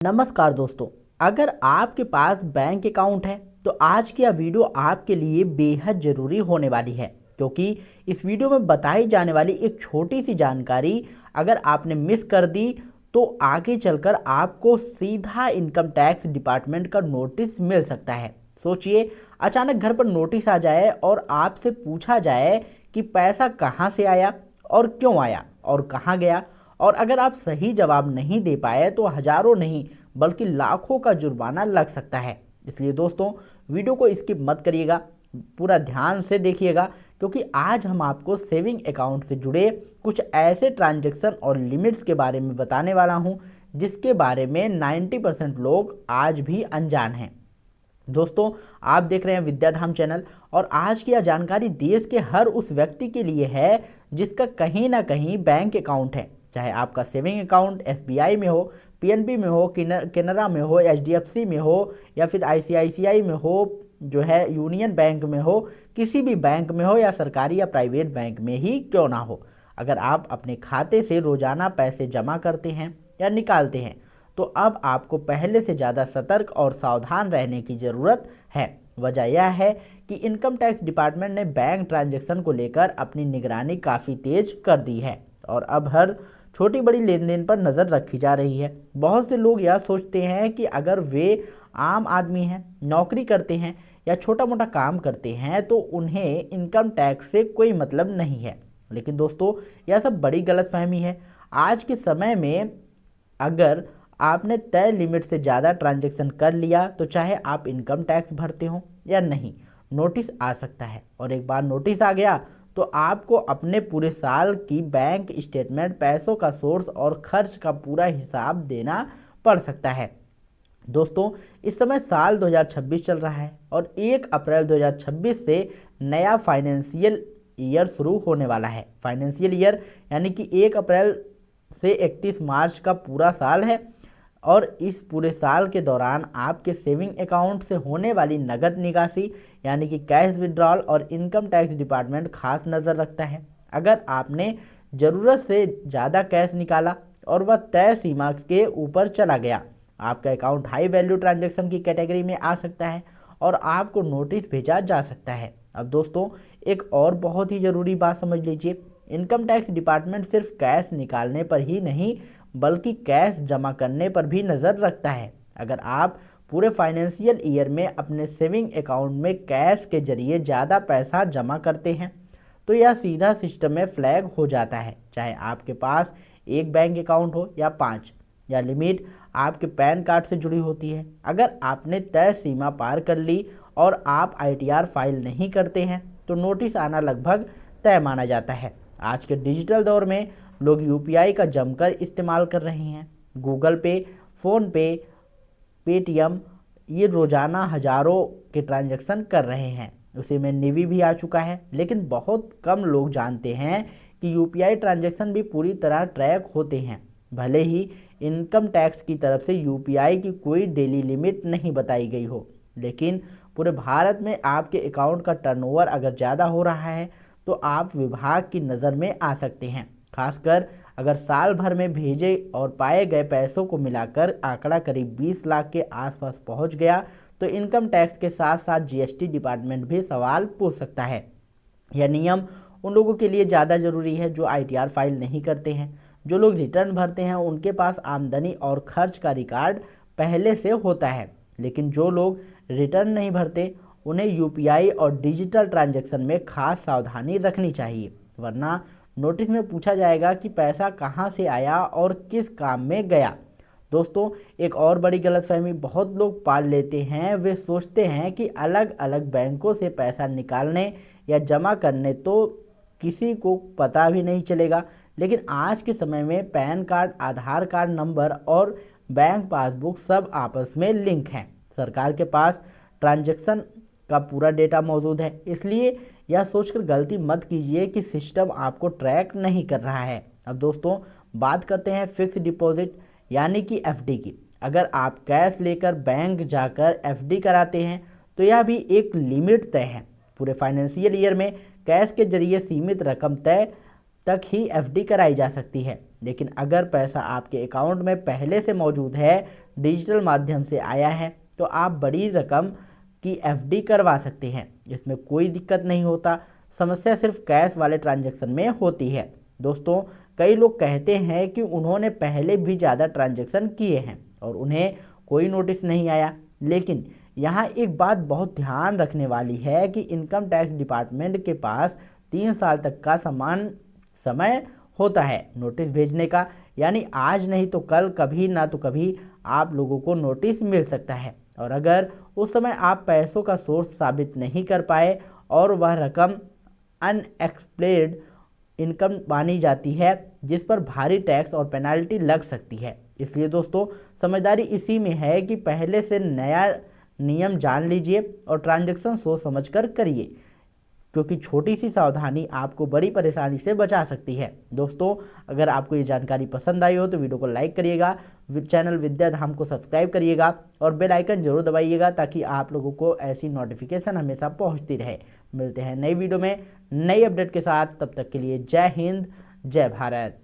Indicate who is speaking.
Speaker 1: नमस्कार दोस्तों। अगर आपके पास बैंक अकाउंट है तो आज की यह वीडियो आपके लिए बेहद ज़रूरी होने वाली है, क्योंकि इस वीडियो में बताई जाने वाली एक छोटी सी जानकारी अगर आपने मिस कर दी तो आगे चलकर आपको सीधा इनकम टैक्स डिपार्टमेंट का नोटिस मिल सकता है। सोचिए, अचानक घर पर नोटिस आ जाए और आपसे पूछा जाए कि पैसा कहाँ से आया और क्यों आया और कहाँ गया, और अगर आप सही जवाब नहीं दे पाए तो हजारों नहीं बल्कि लाखों का जुर्माना लग सकता है। इसलिए दोस्तों, वीडियो को स्किप मत करिएगा, पूरा ध्यान से देखिएगा, क्योंकि आज हम आपको सेविंग अकाउंट से जुड़े कुछ ऐसे ट्रांजैक्शन और लिमिट्स के बारे में बताने वाला हूं जिसके बारे में 90% लोग आज भी अनजान हैं। दोस्तों, आप देख रहे हैं विद्याधाम चैनल और आज की यह जानकारी देश के हर उस व्यक्ति के लिए है जिसका कहीं ना कहीं बैंक अकाउंट है। चाहे आपका सेविंग अकाउंट एसबीआई में हो, पीएनबी में हो, केनरा में हो, एचडीएफसी में हो या फिर आईसीआईसीआई में हो, जो है यूनियन बैंक में हो, किसी भी बैंक में हो या सरकारी या प्राइवेट बैंक में ही क्यों ना हो, अगर आप अपने खाते से रोजाना पैसे जमा करते हैं या निकालते हैं तो अब आपको पहले से ज़्यादा सतर्क और सावधान रहने की ज़रूरत है। वजह यह है कि इनकम टैक्स डिपार्टमेंट ने बैंक ट्रांजैक्शन को लेकर अपनी निगरानी काफ़ी तेज कर दी है और अब हर छोटी बड़ी लेन देन पर नज़र रखी जा रही है। बहुत से लोग यह सोचते हैं कि अगर वे आम आदमी हैं, नौकरी करते हैं या छोटा मोटा काम करते हैं तो उन्हें इनकम टैक्स से कोई मतलब नहीं है। लेकिन दोस्तों, यह सब बड़ी गलतफहमी है। आज के समय में अगर आपने तय लिमिट से ज़्यादा ट्रांजैक्शन कर लिया तो चाहे आप इनकम टैक्स भरते हो या नहीं, नोटिस आ सकता है। और एक बार नोटिस आ गया तो आपको अपने पूरे साल की बैंक स्टेटमेंट, पैसों का सोर्स और खर्च का पूरा हिसाब देना पड़ सकता है। दोस्तों, इस समय साल 2026 चल रहा है और 1 अप्रैल 2026 से नया फाइनेंशियल ईयर शुरू होने वाला है। फाइनेंशियल ईयर यानी कि 1 अप्रैल से 31 मार्च का पूरा साल है और इस पूरे साल के दौरान आपके सेविंग अकाउंट से होने वाली नगद निकासी यानी कि कैश विड्रॉल और इनकम टैक्स डिपार्टमेंट खास नज़र रखता है। अगर आपने ज़रूरत से ज़्यादा कैश निकाला और वह तय सीमा के ऊपर चला गया, आपका अकाउंट हाई वैल्यू ट्रांजैक्शन की कैटेगरी में आ सकता है और आपको नोटिस भेजा जा सकता है। अब दोस्तों, एक और बहुत ही ज़रूरी बात समझ लीजिए, इनकम टैक्स डिपार्टमेंट सिर्फ कैश निकालने पर ही नहीं बल्कि कैश जमा करने पर भी नज़र रखता है। अगर आप पूरे फाइनेंशियल ईयर में अपने सेविंग अकाउंट में कैश के जरिए ज़्यादा पैसा जमा करते हैं तो यह सीधा सिस्टम में फ्लैग हो जाता है, चाहे आपके पास एक बैंक अकाउंट हो या 5। यह लिमिट आपके पैन कार्ड से जुड़ी होती है। अगर आपने तय सीमा पार कर ली और आप आईटीआर फाइल नहीं करते हैं तो नोटिस आना लगभग तय माना जाता है। आज के डिजिटल दौर में लोग यूपीआई का जमकर इस्तेमाल कर रहे हैं। गूगल पे, फ़ोन पे, पेटीएम, ये रोज़ाना हज़ारों के ट्रांजैक्शन कर रहे हैं। उसी में निवी भी आ चुका है, लेकिन बहुत कम लोग जानते हैं कि यूपीआई ट्रांजैक्शन भी पूरी तरह ट्रैक होते हैं। भले ही इनकम टैक्स की तरफ से यूपीआई की कोई डेली लिमिट नहीं बताई गई हो, लेकिन पूरे भारत में आपके अकाउंट का टर्नओवर अगर ज़्यादा हो रहा है तो आप विभाग की नज़र में आ सकते हैं। खासकर अगर साल भर में भेजे और पाए गए पैसों को मिलाकर आंकड़ा करीब 20 लाख के आसपास पहुंच गया तो इनकम टैक्स के साथ साथ जीएसटी डिपार्टमेंट भी सवाल पूछ सकता है। यह नियम उन लोगों के लिए ज़्यादा ज़रूरी है जो आईटीआर फाइल नहीं करते हैं। जो लोग रिटर्न भरते हैं उनके पास आमदनी और खर्च का रिकॉर्ड पहले से होता है, लेकिन जो लोग रिटर्न नहीं भरते उन्हें यूपीआई और डिजिटल ट्रांजैक्शन में खास सावधानी रखनी चाहिए, वरना नोटिस में पूछा जाएगा कि पैसा कहां से आया और किस काम में गया। दोस्तों, एक और बड़ी गलतफहमी बहुत लोग पाल लेते हैं, वे सोचते हैं कि अलग अलग बैंकों से पैसा निकालने या जमा करने तो किसी को पता भी नहीं चलेगा। लेकिन आज के समय में पैन कार्ड, आधार कार्ड नंबर और बैंक पासबुक सब आपस में लिंक हैं। सरकार के पास ट्रांजैक्शन का पूरा डेटा मौजूद है, इसलिए यह सोचकर गलती मत कीजिए कि सिस्टम आपको ट्रैक नहीं कर रहा है। अब दोस्तों, बात करते हैं फिक्स डिपॉजिट यानी कि एफडी की। अगर आप कैश लेकर बैंक जाकर एफडी कराते हैं तो यह भी एक लिमिट तय है। पूरे फाइनेंशियल ईयर में कैश के जरिए सीमित रकम तय तक ही एफडी कराई जा सकती है, लेकिन अगर पैसा आपके अकाउंट में पहले से मौजूद है डिजिटल माध्यम से आया है तो आप बड़ी रकम की एफडी करवा सकते हैं। इसमें कोई दिक्कत नहीं होता। समस्या सिर्फ कैश वाले ट्रांजैक्शन में होती है। दोस्तों, कई लोग कहते हैं कि उन्होंने पहले भी ज़्यादा ट्रांजैक्शन किए हैं और उन्हें कोई नोटिस नहीं आया, लेकिन यहाँ एक बात बहुत ध्यान रखने वाली है कि इनकम टैक्स डिपार्टमेंट के पास 3 साल तक का समान समय होता है नोटिस भेजने का। यानी आज नहीं तो कल, कभी ना तो कभी आप लोगों को नोटिस मिल सकता है। और अगर उस समय आप पैसों का सोर्स साबित नहीं कर पाए और वह रकम अनएक्सप्लेन्ड इनकम मानी जाती है, जिस पर भारी टैक्स और पेनाल्टी लग सकती है। इसलिए दोस्तों, समझदारी इसी में है कि पहले से नया नियम जान लीजिए और ट्रांजैक्शन सोच समझकर करिए, क्योंकि छोटी सी सावधानी आपको बड़ी परेशानी से बचा सकती है। दोस्तों, अगर आपको ये जानकारी पसंद आई हो तो वीडियो को लाइक करिएगा, चैनल विद्याधाम को सब्सक्राइब करिएगा और बेल आइकन जरूर दबाइएगा ताकि आप लोगों को ऐसी नोटिफिकेशन हमेशा पहुंचती रहे। मिलते हैं नई वीडियो में नई अपडेट के साथ, तब तक के लिए जय हिंद, जय भारत।